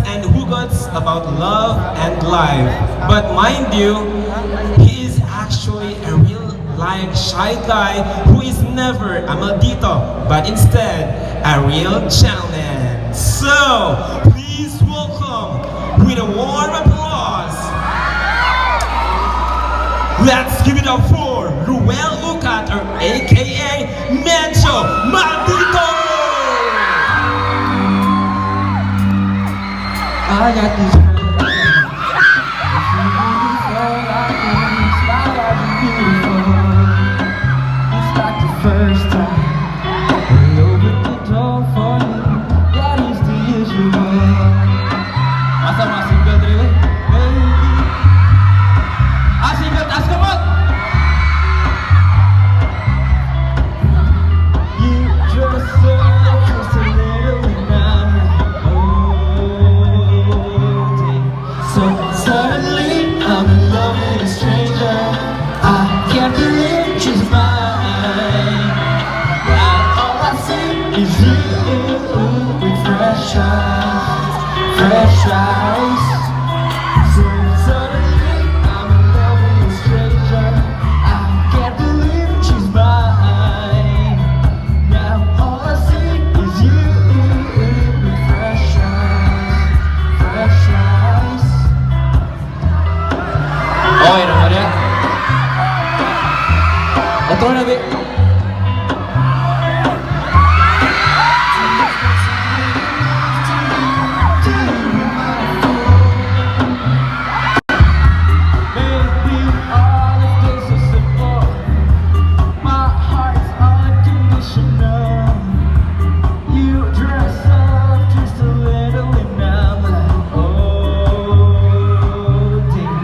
and hugots about love and life. But mind you, he is actually a real life shy guy who is never a maldito, but instead a real gentleman. So, please welcome with a warm applause. Let's give it up for Ruel Lucat, or aka Medyo, Maldito! I got these it's like the first time we opened the door for you. That is the usual. Masa masih single Daryl? Single, taas ka mo! You dress up just a little and I'm holding. So suddenly I'm in love with a stranger. I can't believe she's mine. Now all I see is you with fresh eyes, fresh eyes. So suddenly I'm in love with a stranger. I can't believe she's mine. Now all I see is you with fresh eyes, fresh eyes. Okay naman yan. Otro na, babe. Maybe all of this is simple. My heart's unconditional. You dress up just a little and I'm like, oh, dear.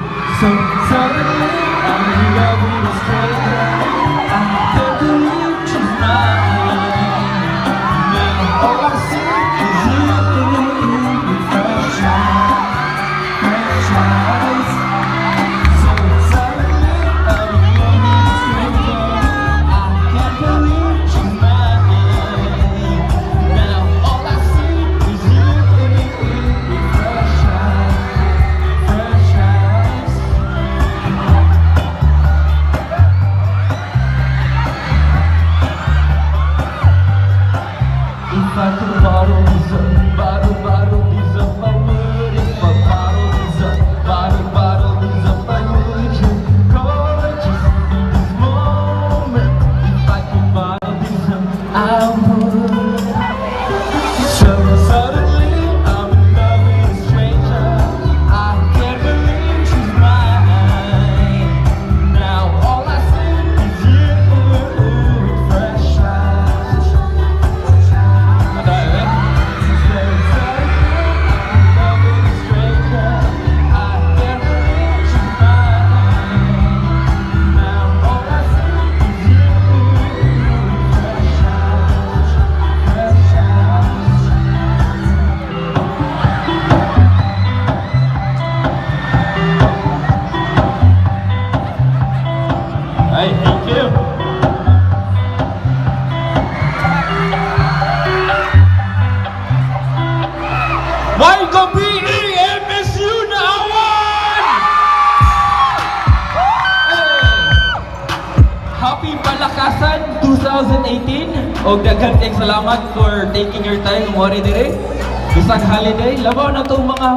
So suddenly I'm in love with a stranger. I can't believe she's mine. Now all I see is you with fresh eyes, fresh eyes. So suddenly I'm in love with a stranger. I can't believe she's mine. Now all I see is you with fresh eyes, fresh eyes. If I could bottle these up, bottle these up, I would. If I bottle these up, bottle these up, I would. You're gorgeous in this moment. If I could bottle these up, I would. So suddenly I'm in love with a stranger. I can't believe she's mine. Now all I see is you with fresh eyes. Hey, thank you. May gabi, MSU-Naawan! Happy Palakasan 2018. Og daghan kayong salamat for taking your time. Mori dire. Bisag holiday. Labaw na itong mga